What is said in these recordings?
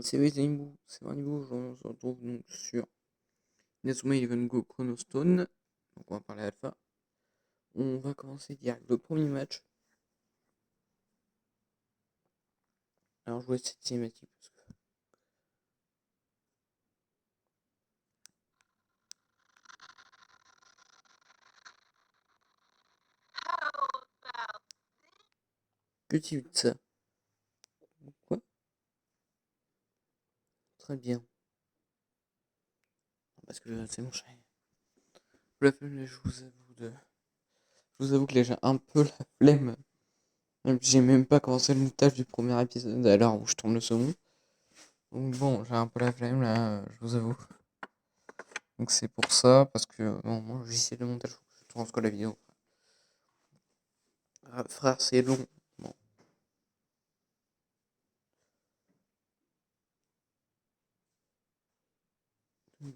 C'est Zenbu, on se retrouve donc sur Natsume Eleven Go Chronostone. Donc on va parler alpha. On va commencer direct le premier match. Alors je vois cette cinématique parce que que tu dis de ça? Quoi? Très bien. Parce que c'est mon chat. Je vous avoue que là j'ai un peu la flemme. Même si j'ai même pas commencé le montage du premier épisode à l'heure où je tourne le second. Donc bon, j'ai un peu la flemme là, je vous avoue. Donc c'est pour ça, parce que bon, moi j'essaie le montage, faut que je tourne que la vidéo. Ah, frère, c'est long. Bon. Donc,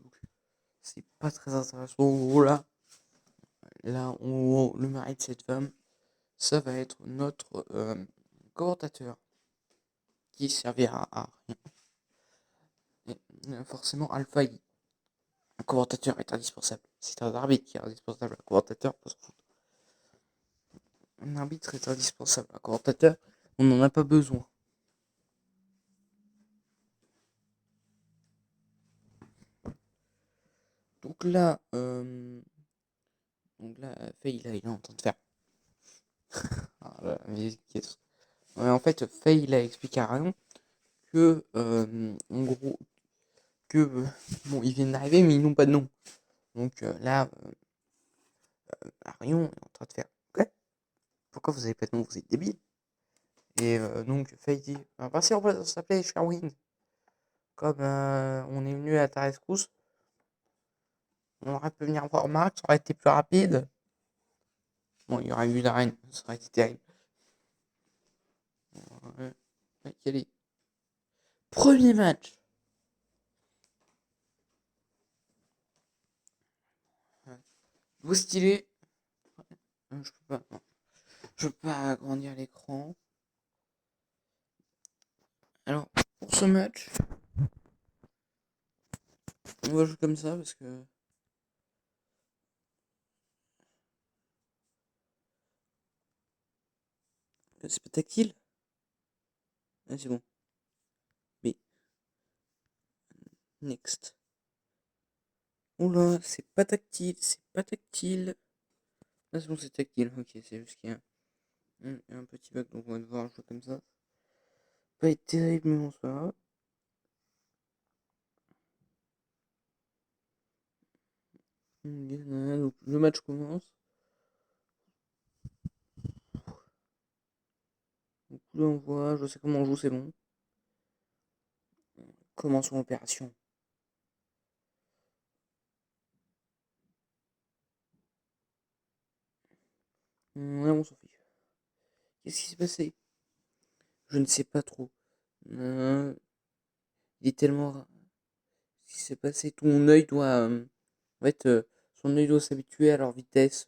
c'est pas très intéressant. Voilà. Là, le mari de cette femme, ça va être notre commentateur qui servira à rien. Et, forcément, Alpha, un commentateur est indispensable. C'est un arbitre qui est indispensable. Un commentateur, on s'en fout. Un arbitre est indispensable. Un commentateur, on n'en a pas besoin. Donc là, Faye, là, il est en train de faire. Ah, là, mais ouais, en fait, Faye, il a expliqué à Rayon que, en gros, que, bon, ils viennent d'arriver, mais ils n'ont pas de nom. Donc là, Arion est en train de faire «Ok, pourquoi vous avez pas de nom? Vous êtes débile?» Et donc Faye dit «Bah si on peut s'appeler Sherwin, comme on est venu à ta rescousse, on aurait pu venir voir Max, ça aurait été plus rapide.» Bon, il y aurait eu la reine, ça aurait été terrible. Ouais, ouais, quel est... Premier match. Ouais. Vous stylé. Je peux pas, non. Je peux pas agrandir l'écran. Alors, pour ce match, on va jouer comme ça parce que c'est pas tactile. Ah, c'est bon. Mais next. Oula, c'est pas tactile, c'est pas tactile. Ah, c'est bon, c'est tactile. Ok, c'est juste qu'il y a un petit bug, donc on va devoir jouer comme ça. Pas être terrible, mais bon, c'est pas grave. Donc, le match commence. Donc, là, on voit, je sais comment on joue, c'est bon. Commençons l'opération. Là, on s'en fiche. Qu'est-ce qui s'est passé? Je ne sais pas trop. Il est tellement rare. Ce qui s'est passé, ton œil doit. En fait, son œil doit s'habituer à leur vitesse.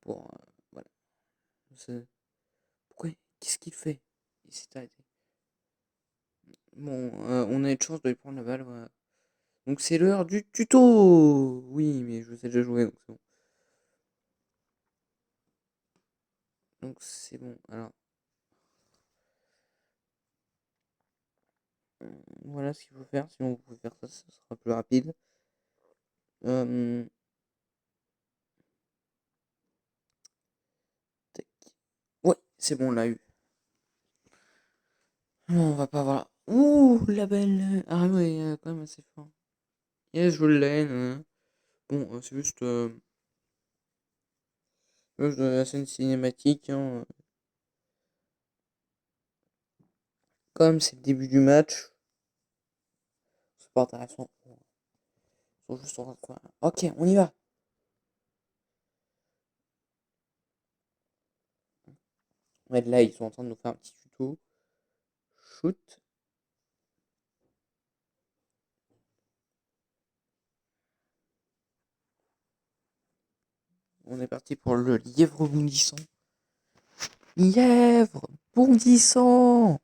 Pour. Voilà. Pourquoi? Qu'est-ce qu'il fait? Il s'est arrêté. Bon, on a eu de chance de lui prendre la balle. Voilà. Donc c'est l'heure du tuto. Oui, mais je sais déjà jouer, donc c'est bon. Donc c'est bon. Alors, voilà ce qu'il faut faire. Si on pouvait faire ça, ça sera plus rapide. Euh, tac. Ouais, c'est bon, on l'a eu. On va pas voir. Ouh, la belle. Ah ouais, quand même assez fort. Yes, je l'ai. Bon, c'est juste de la scène cinématique, hein. Comme c'est le début du match, c'est pas intéressant. Ils sont juste en train de faire. Ok, on y va. Ouais, là, ils sont en train de nous faire un petit tuto. Shoot. On est parti pour le lièvre bondissant. Lièvre bondissant.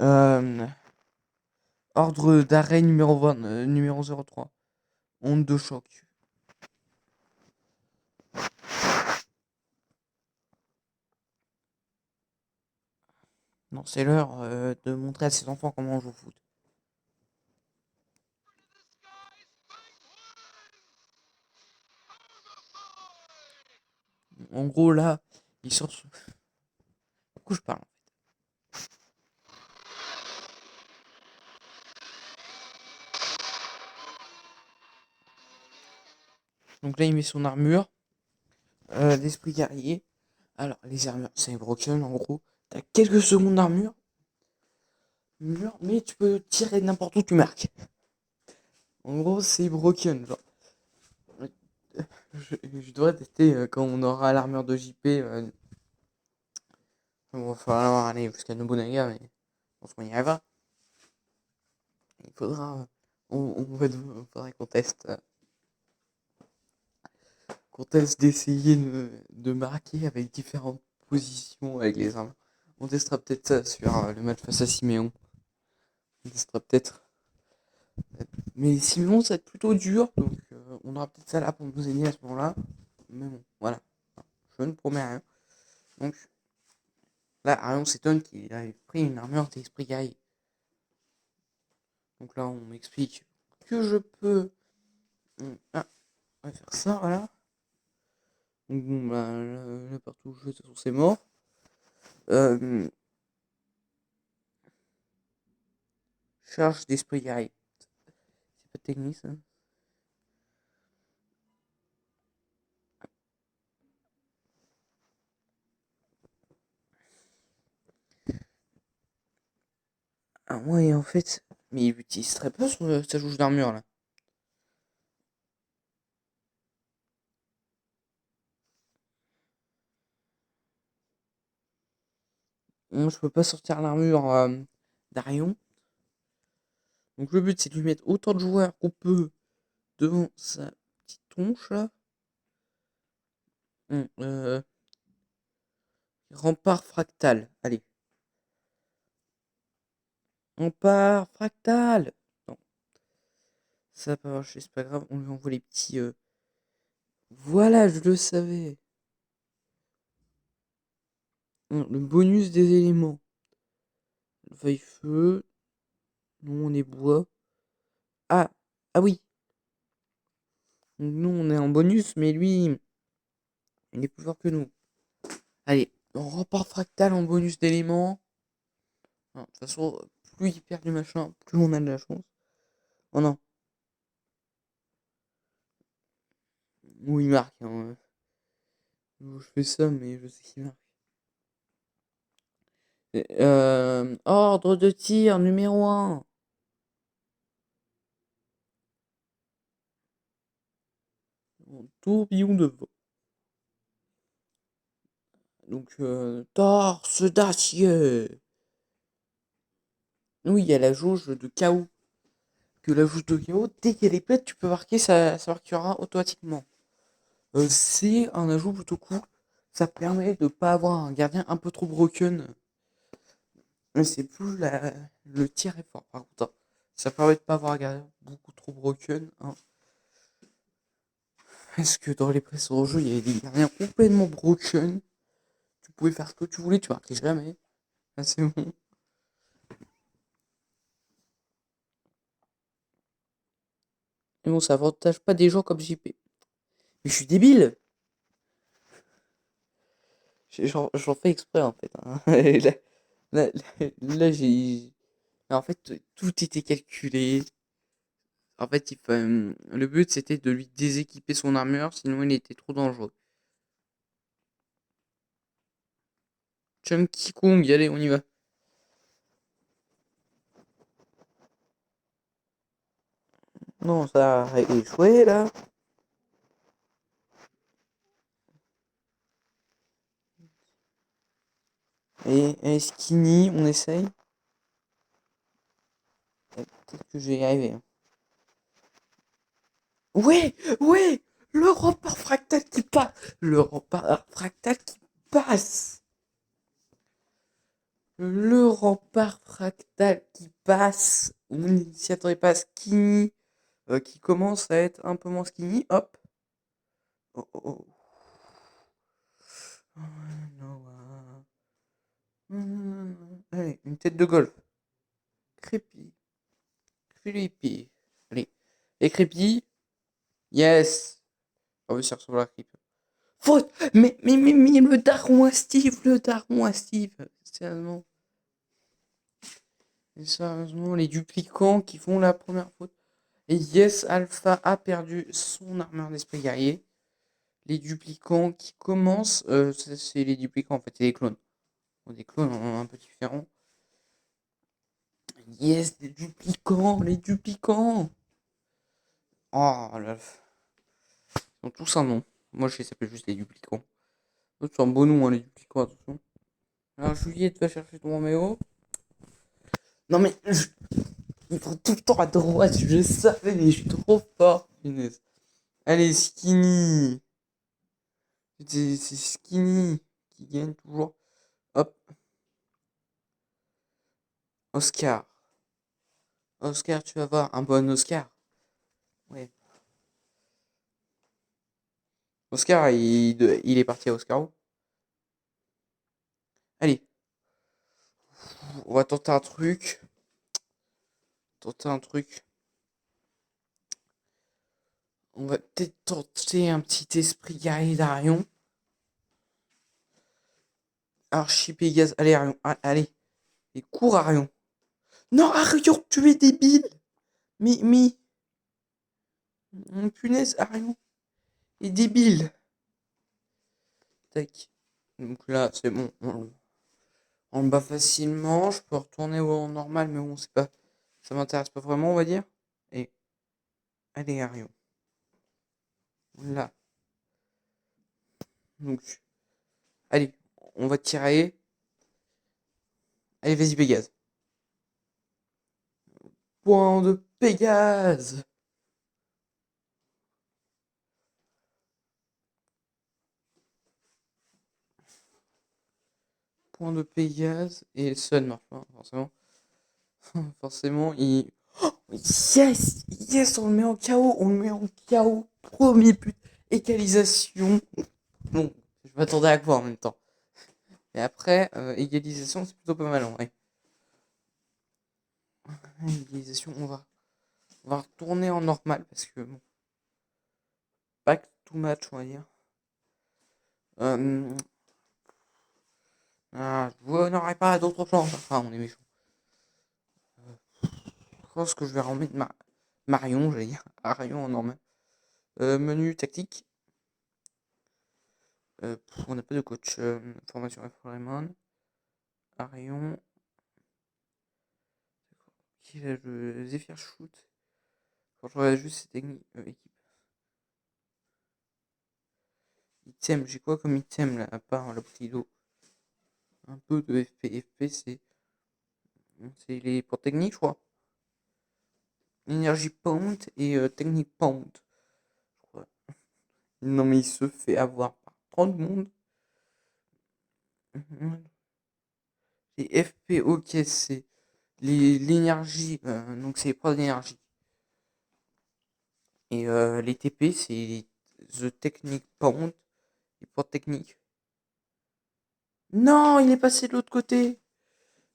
Euh, Ordre d'arrêt numéro 20, numéro 03. Onde de choc. Non, c'est l'heure de montrer à ses enfants comment on joue au foot. En gros, là, il sort. Du coup, je parle. Donc là, il met son armure. L'esprit guerrier. Alors, les armures, c'est broken en gros. T'as quelques secondes d'armure. Mais tu peux tirer n'importe où, tu marques. En gros, c'est broken. Genre. Je devrais tester quand on aura l'armure de JP. Bon, il va falloir aller jusqu'à Nobunaga, mais je pense qu'on y arrivera. Il faudra. Faudrait qu'on teste d'essayer de marquer avec différentes positions avec les armes. On testera peut-être ça sur le match face à Siméon. On testera peut-être. Mais Siméon, ça va être plutôt dur, donc on aura peut-être ça là pour nous aider à ce moment-là. Mais bon, voilà. Je ne promets rien. Donc là, Arion s'étonne qu'il ait pris une armure d'esprit guerrier. Donc là, on m'explique que je peux. Ah, on va faire ça, voilà. Donc bon, bah, là partout où je vais, de toute façon, c'est mort. Euh, Charge d'esprit guerrier. C'est pas technique, ça. Ah ouais, en fait. Mais il utilise très peu sa jauge d'armure, là. Moi, je peux pas sortir l'armure d'Arion. Donc le but, c'est de lui mettre autant de joueurs qu'on peut devant sa petite tronche, là. Rempart fractal. Allez. Rempart fractal. Non, ça va pas marcher, c'est pas grave. On lui envoie les petits. Voilà, je le savais. Le bonus des éléments. Feuille feu. Nous, on est bois. Ah, ah oui. Donc, nous, on est en bonus, mais lui, il est plus fort que nous. Allez, on repart fractal en bonus d'éléments. De toute façon, plus il perd du machin, plus on a de la chance. Oh non. Ou il marque. Hein. Je fais ça, mais je sais qu'il marque. Ordre de tir numéro 1. Tourbillon de vent. Donc, torse d'acier. Oui, il y a la jauge de chaos. Que la jauge de chaos, dès qu'il y a les plates, tu peux marquer, ça marquera automatiquement. C'est un ajout plutôt cool. Ça permet de pas avoir un gardien un peu trop broken. Mais c'est plus le tir est fort par contre. Hein. Ça permet de pas avoir un gardien beaucoup trop broken. Hein. Parce que dans les précédents jeux, il y avait des gardiens complètement broken. Tu pouvais faire ce que tu voulais, tu marquais jamais. Là, c'est bon. Mais bon, ça avantage pas des gens comme JP. Mais je suis débile! J'en fais exprès en fait. Hein. Là, là, j'ai. En fait, tout était calculé. En fait, le but c'était de lui déséquiper son armure, sinon il était trop dangereux. Chunky Kong, allez, on y va. Non, ça a échoué là. Et Skinny, on essaye. Peut-être que je vais y arriver. Hein. Ouais, ouais, le rempart fractal qui passe. Le rempart fractal qui passe. Le rempart fractal qui passe, on ne s'y attendait pas, skinny, qui commence à être un peu moins skinny, hop. Oh, oh, oh. Allez, une tête de golf. Crépi. Crépi. Allez. Et crépi. Yes. Ah oui, ça ressemble à Creep. Faute. Mais le daron à Steve, le daron à Steve. Sérieusement. Et sérieusement, les duplicants qui font la première faute. Et yes, Alpha a perdu son armure d'esprit guerrier. Les duplicants qui commencent, c'est les duplicants en fait, c'est les clones. Bon, des clones un peu différents. Yes, les duplicants, les duplicants. Oh là, ils ont tous un nom. Moi, je les appelle juste les duplicants. C'est un beau nom, hein, les duplicants, attention. Alors, Juliette va chercher ton Roméo. Non, mais ils vont tout le temps à droite, je le savais, mais je suis trop fort. Punaise. Allez, Skinny. C'est Skinny qui gagne toujours. Hop. Oscar. Oscar, tu vas voir un bon Oscar. Ouais. Oscar, il est parti à Oscaro. Allez. On va tenter un truc. Tenter un truc. On va peut-être tenter un petit esprit guerrier d'Arion. Archipégase. Allez, Arion. Allez. Et cours, Arion. Non, Arion, tu es débile. Mais. Punaise, Arion est débile. Tac. Donc là, c'est bon. On le bat facilement. Je peux retourner au normal, mais bon, c'est pas. Ça m'intéresse pas vraiment, on va dire. Et. Allez, Arion. Là. Donc. Allez, on va tirer. Allez, vas-y, Pégase. Point de Pégase. Point de Pégase. Et Sun marche pas, forcément. Forcément, il. Oh, yes! Yes, on le met en KO. On le met en KO. Premier but. Égalisation. Bon, je m'attendais à quoi en même temps. Et après, égalisation, c'est plutôt pas mal en vrai. Égalisation, on va retourner en normal parce que bon, back to match, on va dire. Vous n'aurez pas d'autre chance. Enfin, on est méchant. Je pense que je vais remettre Marion, j'allais dire. Arion en normal. Menu tactique. On n'a pas de coach. Formation F Arion. Qui a le Zephyr Shoot. Quand je regarde juste ces techniques. Équipe. Item, j'ai quoi comme item là, à part la bouteille d'eau? Un peu de FP. FP, c'est les pour technique, je crois. Energy Pound et Technique Pound. Je crois. Non, mais il se fait avoir par 30 monde. Les FP, ok, c'est l'énergie. Donc, c'est les points d'énergie. Et les TP, c'est The Technique Pound. Les points techniques. Non, il est passé de l'autre côté.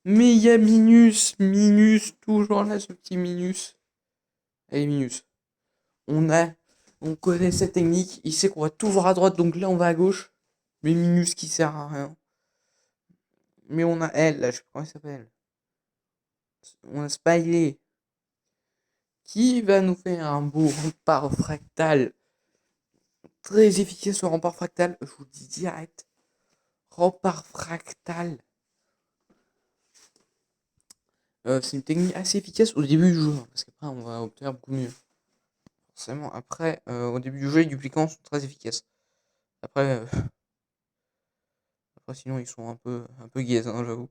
Mais il y a Minus, toujours là, ce petit Minus. Allez, Minus. On connaît cette technique. Il sait qu'on va toujours à droite, donc là, on va à gauche. Mais Minus qui sert à rien. Mais on a elle, là, je sais pas comment elle s'appelle. On a Smiley. Qui va nous faire un beau rempart fractal. Très efficace ce rempart fractal. Je vous le dis direct. Rempart fractal. C'est une technique assez efficace au début du jeu. Parce qu'après, on va obtenir beaucoup mieux. Forcément, après, au début du jeu, les duplicants sont très efficaces. Après, sinon, ils sont un peu gaze, hein, j'avoue.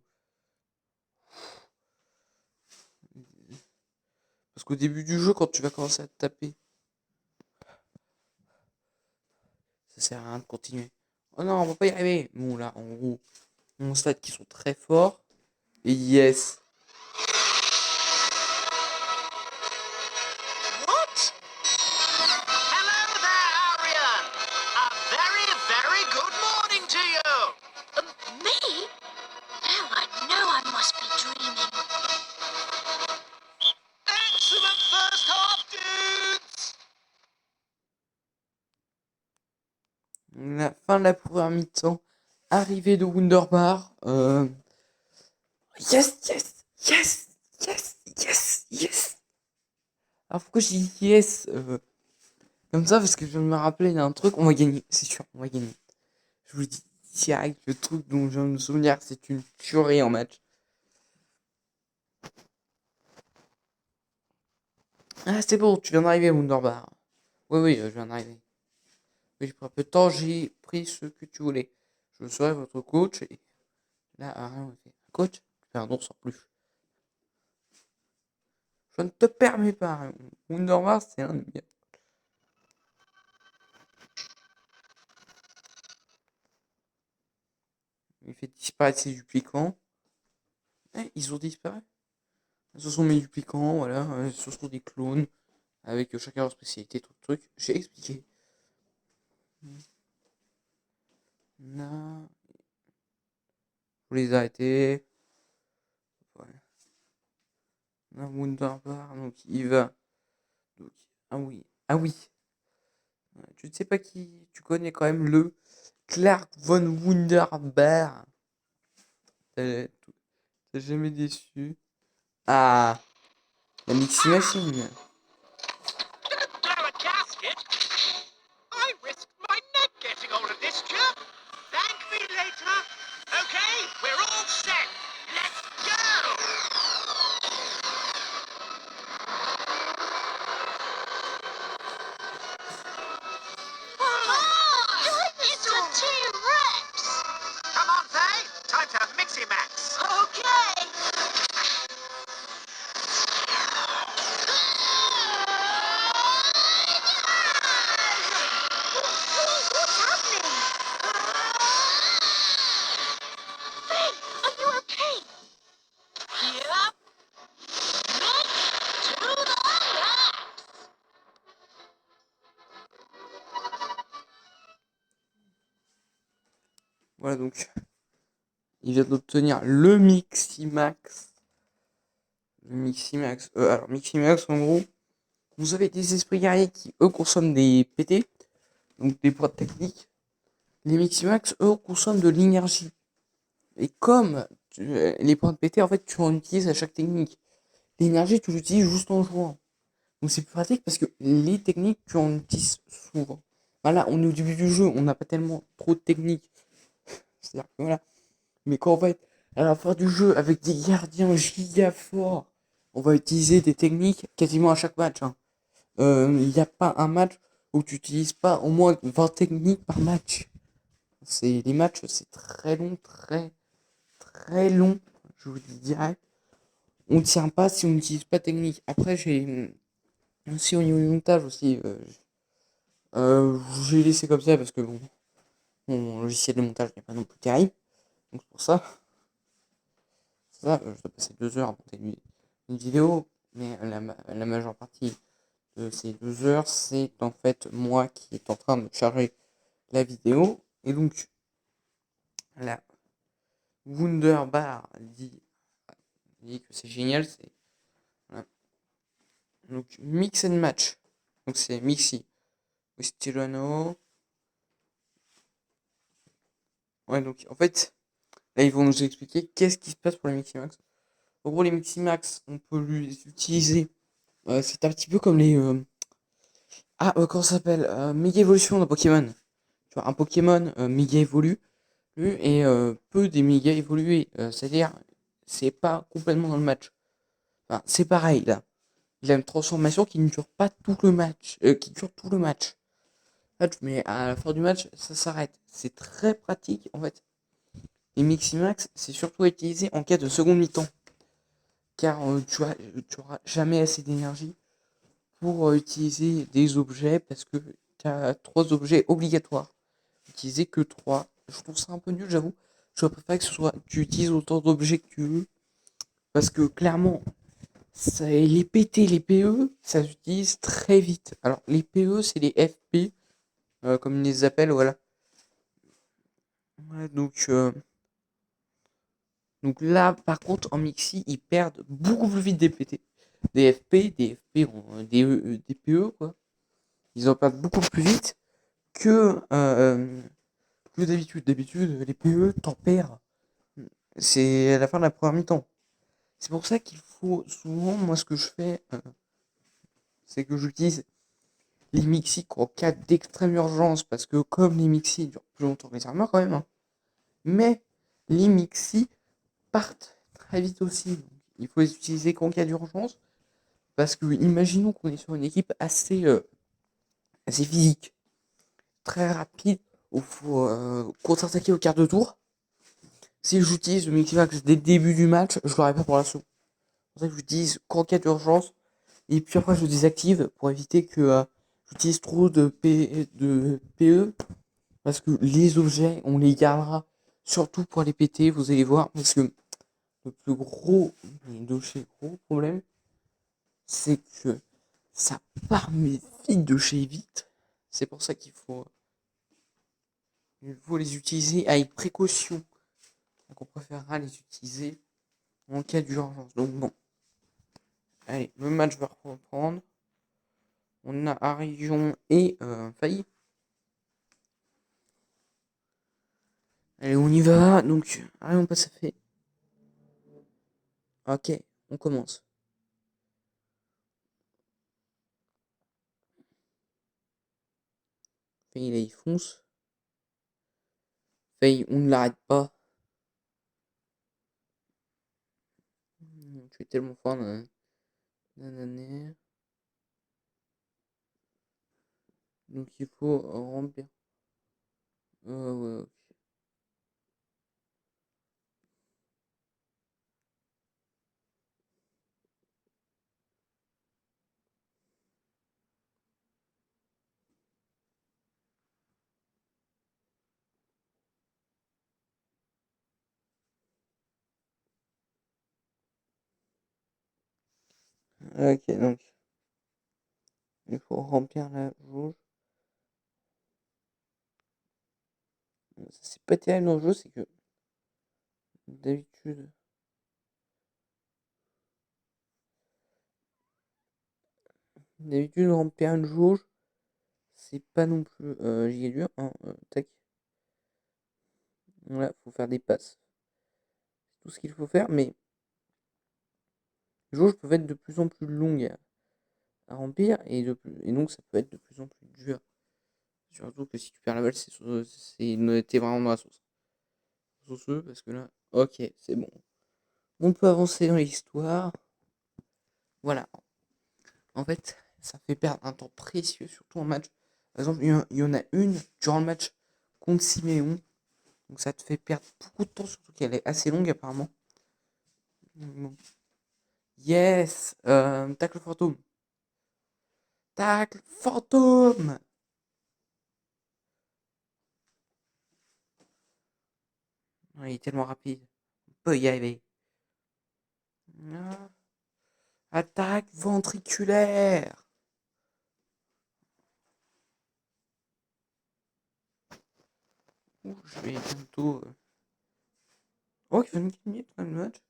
Parce qu'au début du jeu, quand tu vas commencer à te taper, ça sert à rien de continuer. Oh non, on va pas y arriver. Bon, là, en gros, on constate qu'ils sont très forts. Yes. What? Hello there, Arian. A very, very good morning to you. Me? No, I know I must be dreaming. Excellent first half, dudes. La fin de la première mi-temps. Arrivée de Wunderbar. Yes, yes, yes, yes, yes, yes. Alors pourquoi j'ai dit yes comme ça? Parce que je viens de me rappeler d'un truc. On va gagner, c'est sûr, on va gagner. Je vous dis direct, le truc dont je viens de me souvenir, c'est une tuerie en match. Ah, c'est bon, tu viens d'arriver, Wunderbar. Oui, je viens d'arriver. Oui, j'ai pris un peu de temps, j'ai pris ce que tu voulais. Je serai votre coach et là, rien ne fait. Coach, pardon, sans plus. Je ne te permets pas. Wunderbar, c'est un des meilleurs. Il fait disparaître ses dupliquants. Ils ont disparu. Ce sont mes dupliquants, voilà. Ce sont des clones avec chacun leur spécialité, tout le truc. J'ai expliqué. Là, faut les arrêter. Ouais. Là, Wunderbar, donc il va. Donc, ah oui, ah oui. Tu ne sais pas qui. Tu connais quand même le Clark von Wunderbar. T'as jamais déçu. Ah, la Mixie Machine. Don't blow a gasket. I risked my neck getting hold of this chap. Thank me later. Okay, we're all set. Let's go. It's a T-Rex. Come on, Faye. Time to Mixie Max. Okay. What's happening? Faye, are you okay? Yep. Mix to the max. Voilà donc. Il vient d'obtenir le Miximax. Le Miximax. Alors, Miximax, en gros, vous avez des esprits guerriers qui, eux, consomment des PT, donc des points techniques. Les Miximax, eux, consomment de l'énergie. Et comme les points de PT, en fait, tu en utilises à chaque technique. L'énergie, tu l'utilises juste en jouant. Donc c'est plus pratique parce que les techniques, tu en utilises souvent. Voilà, on est au début du jeu, on n'a pas tellement trop de techniques. C'est-à-dire que voilà. Mais quand on va être à la fin du jeu avec des gardiens giga forts, on va utiliser des techniques quasiment à chaque match. Hein. Il n'y a pas un match où tu n'utilises pas au moins 20 techniques par match. Les matchs, c'est très long, très long. Je vous dis direct. On ne tient pas si on n'utilise pas de technique. Après, j'ai aussi au niveau du montage aussi. J'ai laissé comme ça parce que bon, mon logiciel de montage n'est pas non plus terrible. Donc c'est pour ça. Je dois passer 2 heures à monter une vidéo, mais la majeure partie de ces 2 heures, c'est en fait moi qui est en train de charger la vidéo. Et donc, la Wunderbar dit que c'est génial. Voilà. Donc, mix and match. Donc, c'est Mixi with Tyranno. Ouais, donc en fait, là, ils vont nous expliquer qu'est-ce qui se passe pour les Miximax. En gros, les Miximax, on peut les utiliser. C'est un petit peu comme les. Comment ça s'appelle Mega Evolution dans Pokémon. Tu vois, un Pokémon méga évolue et peut des méga évoluer. C'est-à-dire, c'est pas complètement dans le match. Enfin, c'est pareil là. Il a une transformation qui ne dure pas tout le match. Qui dure tout le match. Mais à la fin du match, ça s'arrête. C'est très pratique en fait. Les Miximax, c'est surtout utilisé en cas de seconde mi-temps. Car tu auras jamais assez d'énergie pour utiliser des objets parce que tu as 3 objets obligatoires. Utiliser que 3. Je trouve ça un peu nul, j'avoue. Je préfère que tu utilises autant d'objets que tu veux. Parce que clairement, les PT, les PE, ça s'utilise très vite. Alors, les PE, c'est les FP, comme ils les appellent, voilà. Ouais, donc là, par contre, en Mixi, ils perdent beaucoup plus vite des PT. Des FP, des PE, quoi. Ils en perdent beaucoup plus vite que d'habitude. D'habitude, les PE, t'en perds. C'est à la fin de la première mi-temps. C'est pour ça qu'il faut souvent, moi, ce que je fais, c'est que j'utilise les Mixi en cas d'extrême urgence, parce que comme les Mixi durent plus longtemps que les armeurs quand même, hein, mais les Mixi partent très vite aussi. Donc, il faut les utiliser qu'en cas d'urgence, parce que imaginons qu'on est sur une équipe assez physique, très rapide, où il faut contre-attaquer au quart de tour. Si j'utilise le Miximax dès le début du match, je l'aurai pas pour la seconde. C'est pour ça que j'utilise qu'en cas d'urgence. Et puis après, je le désactive pour éviter que j'utilise trop de PE. Parce que les objets, on les gardera surtout pour les péter, vous allez voir. Parce que le plus gros, gros problème, c'est que ça part mais vite de chez vite. C'est pour ça il faut les utiliser avec précaution. Donc on préférera les utiliser en cas d'urgence. Donc bon. Allez, le match va reprendre. On a Arion et Failli. Allez, on y va. Donc, Arion passe à fait. Ok, on commence. Failli, là, il fonce. Failli, on ne l'arrête pas. Tu es tellement fort. Nanana. Donc, il faut remplir. Ouais, ok. Ok, donc, il faut remplir la jauge. Ça, c'est pas terrible dans le jeu, c'est que d'habitude. D'habitude, remplir une jauge, c'est pas non plus giga dur. Hein, tac. Voilà, faut faire des passes. C'est tout ce qu'il faut faire, mais les jauges peuvent être de plus en plus longues à remplir et donc ça peut être de plus en plus dur. Surtout que si tu perds la balle, t'es vraiment dans la sauce. Sauceux, parce que là, ok, c'est bon. On peut avancer dans l'histoire. Voilà. En fait, ça fait perdre un temps précieux, surtout en match. Par exemple, il y en a une durant le match contre Siméon. Donc ça te fait perdre beaucoup de temps, surtout qu'elle est assez longue apparemment. Bon. Yes, tacle fantôme. Tacle fantôme. Ouais, il est tellement rapide. On peut y arriver. Ah. Attaque ventriculaire. Ouh, je vais bientôt. Oh, il fait une petite minute quand même le match.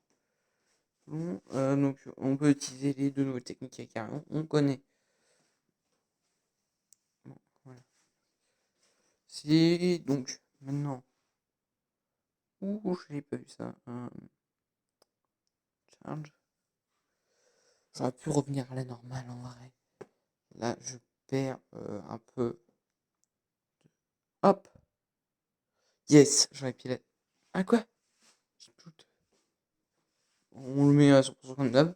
Bon, donc on peut utiliser les deux nouvelles techniques avec Arion. On connaît. Bon, voilà. C'est donc maintenant. Ouh, je n'ai pas vu ça. Charge. J'aurais pu revenir à la normale en vrai. Là, je perds un peu. Hop. Yes, j'aurais pu la. Ah quoi? On le met à 100% comme d'hab.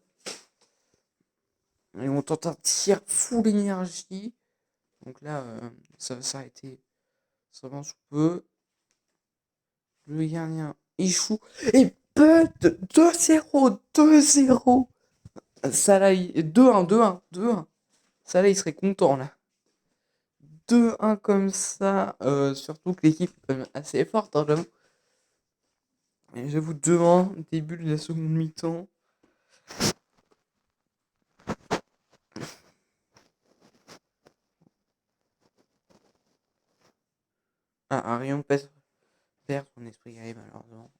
Et on tente un tir full énergie. Donc là, ça va s'arrêter seulement sous peu. Le gardien échoue. Et but 2-0, 2-0. Ça là, 2-1, 2-1, 2-1. Ça là, il serait content là. 2-1 comme ça. Surtout que l'équipe est quand même assez forte, hein, j'avoue. Et j'avoue, 2-1, début de la seconde mi-temps. Ah, Arion perd son esprit guerrier, malheureusement.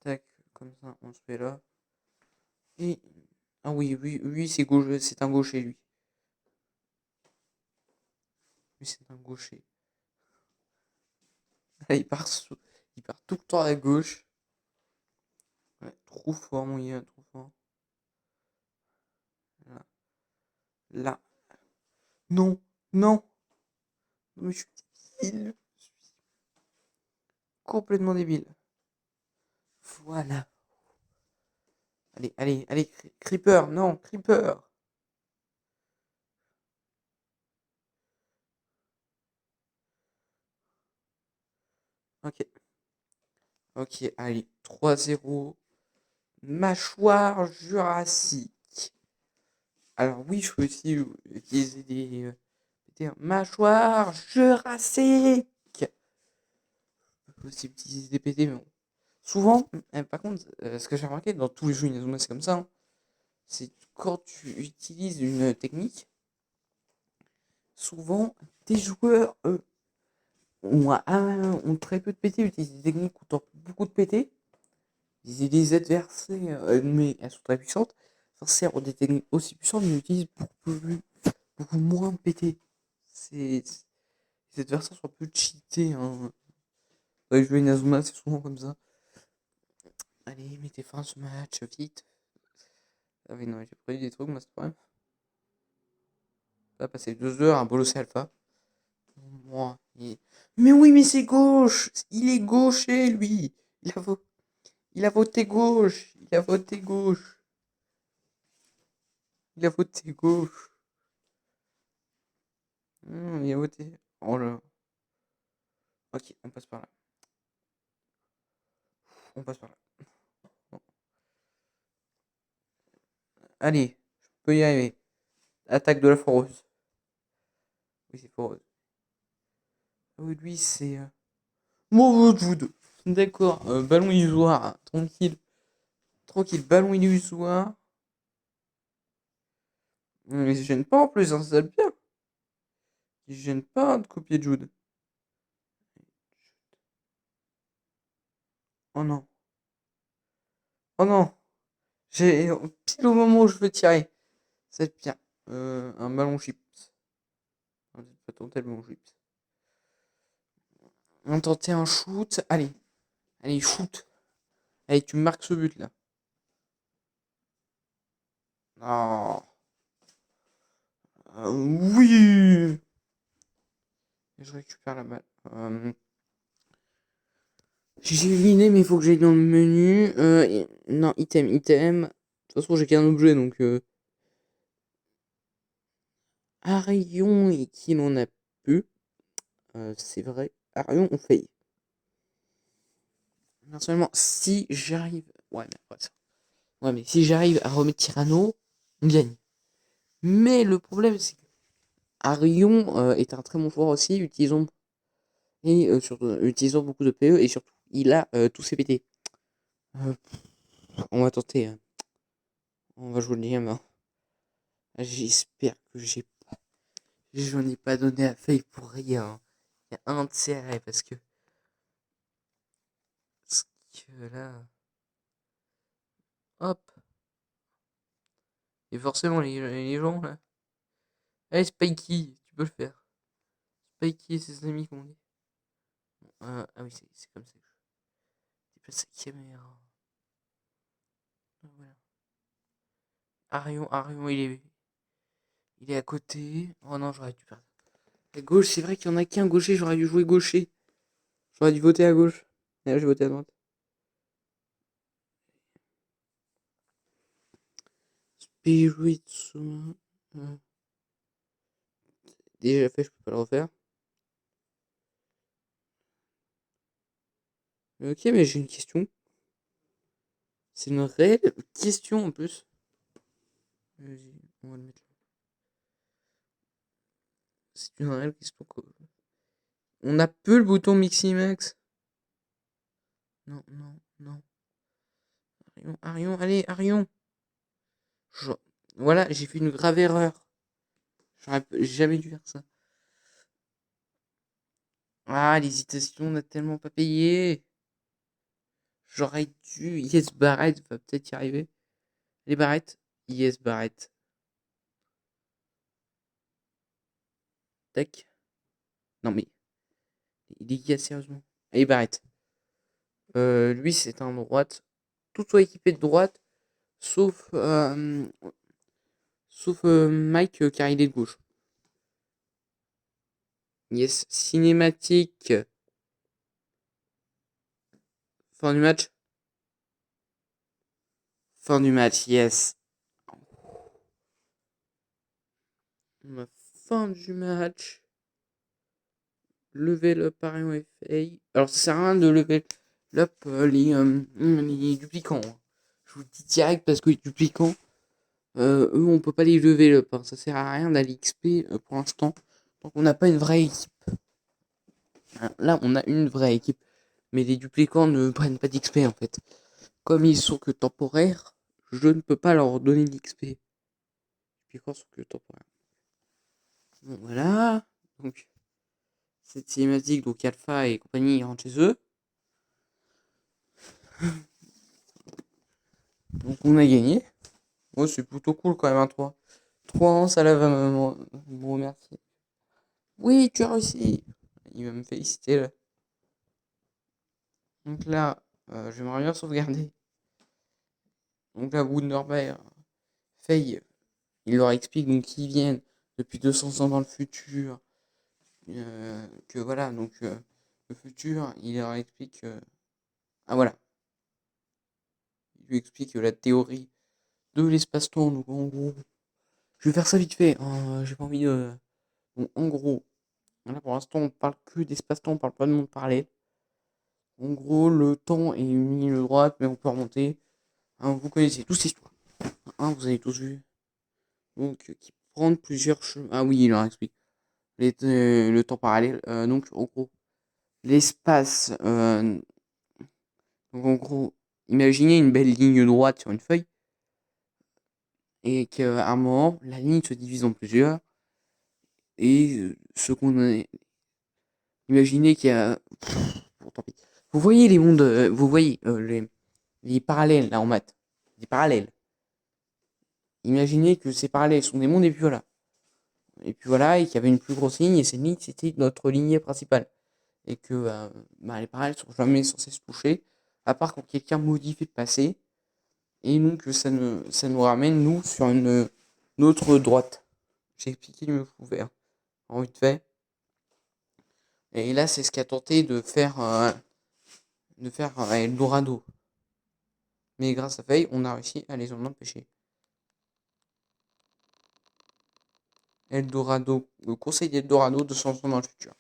Tac, comme ça, on se fait là. Et... Ah oui, lui c'est gauche, c'est un gaucher, lui. Lui, c'est un gaucher. Il part, il part tout le temps à gauche. Ouais, trop fort, mon gars, trop fort. Là. Là. Non, non. Mais je suis débile. Je suis complètement débile. Voilà. Allez, allez, allez, Creeper, non, Creeper. Ok, ok, allez, 3-0. Mâchoire jurassique. Alors oui, je peux aussi utiliser des mâchoires jurassiques. Je peux aussi utiliser des PT, mais bon. Souvent, par contre, ce que j'ai remarqué dans tous les jeux Inazuma, c'est comme ça, hein, c'est quand tu utilises une technique, souvent, tes joueurs, ont très peu de PT, utilisent des techniques où beaucoup de PT. Les adversaires, mais elles sont très puissantes. Adversaires ont des techniques aussi puissantes, mais utilisent beaucoup moins de PT. Les adversaires sont un peu cheatés. Hein. Dans les jeux Inazuma, c'est souvent comme ça. Allez, mettez fin à ce match, vite. Ah oui, non, j'ai prévu des trucs, moi, c'est pas vrai. Ça va passer 2 heures, un bolos alpha. Moi, mais oui, mais c'est gauche! Il est gaucher, lui! Il a, vo- il a voté gauche! Il a voté gauche! Il a voté gauche! Il a voté. Oh là. Ok, on passe par là. On passe par là. Bon. Allez, je peux y arriver. Attaque de la foreuse. Oui, c'est foreuse. Ah oui, lui, c'est. Wood. D'accord, ballon illusoire. Tranquille. Tranquille, ballon illusoire. Il se gêne pas en plus, hein, c'est ça le pire. Il se gêne pas de copier Jude. Oh non. Oh non. J'ai pile au moment où je veux tirer. C'est le pire. Un ballon chips. On peut tenter le ballon chips. On tentait un shoot. Allez. Allez, shoot. Allez, tu marques ce but là. Oh. Oui. Et je récupère la balle. J'ai éliminé, mais il faut que j'aille dans le menu. Non, item. De toute façon, j'ai qu'un objet, donc... Arion et qui n'en a peu. C'est vrai. Arion, on fait. Personnellement, si j'arrive... Ouais, mais après ça. Ouais, mais si j'arrive à remettre Tyranno, on gagne. Mais le problème, c'est que Arion est un très bon joueur aussi, utilisant beaucoup de PE, et surtout, il a tous ses PT. Euh, on va tenter. Hein. On va jouer le game. Hein. J'espère que j'en ai pas donné à Faye pour rien. Hein. Il y a un intérêt parce que là, hop. Et forcément, les gens là. Allez, Spikey, tu peux le faire. Spikey et ses amis, qu'on dit. Ah oui, c'est comme ça que je déplace sa caméra. Ah, voilà. Arion, il est à côté. Oh non, j'aurais dû perdre. À gauche, c'est vrai qu'il y en a qu'un gaucher, j'aurais dû jouer gaucher. J'aurais dû voter à gauche. Et là, j'ai voté à droite. Spiritsuma. Déjà fait, je peux pas le refaire. Ok, mais j'ai une question. C'est une réelle question en plus. Vas-y, on va le mettre là. C'est une réelle question. On a peu le bouton Miximax. Non, non, non. Arion, Arion, allez, Arion. Je- Voilà, j'ai fait une grave erreur. J'ai jamais dû faire ça. Ah, l'hésitation n'a tellement pas payé. J'aurais dû. Yes, Barrett va peut-être y arriver. Les Barrett. Yes, Barrett. Tac. Non, mais il est gars, sérieusement. Allez, Barrett. Lui, c'est un droite. Tout soit équipé de droite, sauf, Mike, car il est de gauche. Yes, cinématique. Fin du match. Fin du match, yes. Fin du match. Level up par un FA. Alors, ça sert à rien de level up les duplicants, hein. Je vous le dis direct parce que les duplicants, eux, on peut pas les level up, hein. Ça sert à rien d'aller XP pour l'instant. Donc, on n'a pas une vraie équipe. Hein, là, on a une vraie équipe. Mais les duplicants ne prennent pas d'XP en fait. Comme ils sont que temporaires, je ne peux pas leur donner d'XP. Les duplicants sont que temporaires. Bon, voilà. Donc, cette cinématique, donc Alpha et compagnie, ils rentrent chez eux. Donc, on a gagné. Ouais, c'est plutôt cool quand même, un 3. 3 ans, ça là va me remercier. Oui, tu as réussi. Il va me féliciter là. Donc là, j'aimerais bien sauvegarder. Donc là, Wunderberg, Faye, il leur explique donc qu'ils viennent depuis 200 ans dans le futur. Que voilà, donc le futur, il leur explique. Ah voilà, il lui explique la théorie de l'espace-temps. Donc en gros, je vais faire ça vite fait, hein, j'ai pas envie de. Donc en gros, là pour l'instant, on parle que d'espace-temps, on parle pas de monde parallèle. En gros, le temps est une ligne droite, mais on peut remonter. Hein, vous connaissez tous cette histoire. Hein, vous avez tous vu. Donc, qui prend plusieurs chemins. Ah oui, il leur explique. Le temps parallèle. Donc, en gros, l'espace. Donc, en gros, imaginez une belle ligne droite sur une feuille. Et qu'à un moment, la ligne se divise en plusieurs. Et ce qu'on a. Imaginez qu'il y a. Bon, tant pis. Vous voyez les mondes. Vous voyez les parallèles là en maths. Les parallèles. Imaginez que ces parallèles sont des mondes et puis voilà. Et puis voilà, et qu'il y avait une plus grosse ligne, et cette ligne, c'était notre lignée principale. Et que bah, les parallèles sont jamais censés se toucher, à part quand quelqu'un modifie le passé. Et donc, ça nous ramène, nous, sur une autre droite. J'ai expliqué du mieux ouvert, en vite fait. Et là, c'est ce qu'a tenté de faire Eldorado. Mais grâce à Faye, on a réussi à les en empêcher. Eldorado, le conseil d'Eldorado de 200 ans dans le futur.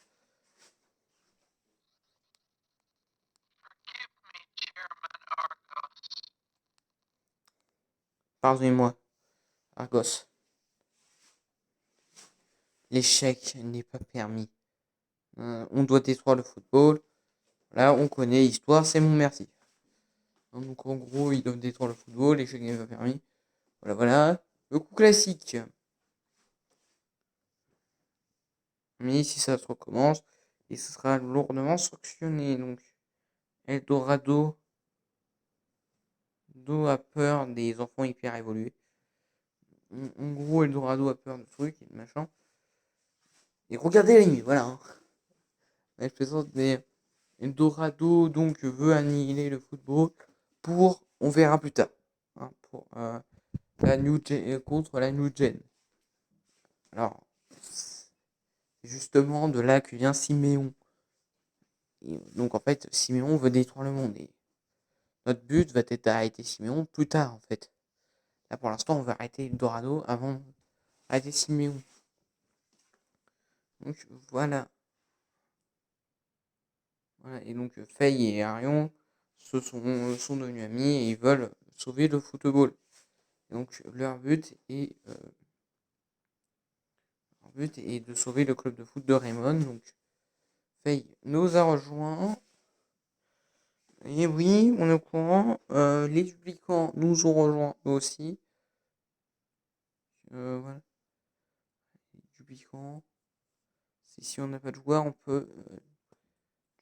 Pardonnez-moi, Argos. L'échec n'est pas permis. On doit détruire le football. Là, on connaît l'histoire, c'est mon merci. Donc en gros, ils doivent détruire le football, l'échec n'est pas permis. Voilà, voilà. Le coup classique. Mais si ça se recommence, et ce sera lourdement sanctionné. Donc, Eldorado a peur des enfants hyper évolués. En gros, Eldorado a peur de trucs et de machin. Et regardez l'anime, voilà. Hein. Je plaisante, mais Eldorado donc veut annihiler le football pour, on verra plus tard, hein, pour contre la New Gen. Alors, c'est justement de là que vient Siméon. Et donc en fait, Siméon veut détruire le monde. Et notre but va être d'arrêter Siméon plus tard en fait. Là pour l'instant, on va arrêter Eldorado avant d'arrêter Siméon. Donc voilà. Voilà. Et donc Faye et Arion sont devenus amis et ils veulent sauver le football. Et donc leur but est de sauver le club de foot de Raymond. Donc Faye nous a rejoint. Et oui, on est au courant. Les duplicants nous ont rejoints eux aussi. Voilà. Les duplicants. Si on n'a pas de joueur, on peut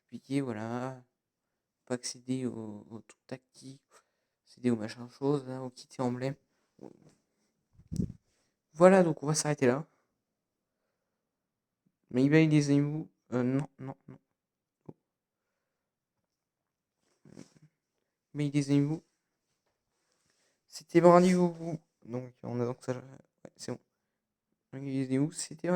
dupliquer, voilà. On peut accéder au tour tactique, accéder au machin chose, là, au kit et emblème. Voilà, donc on va s'arrêter là. Mais il va y des animaux. Non, non, non. Mais des animaux. C'était Brandy vous. Donc on a donc ça. Ouais, c'est bon. C'était Brandy.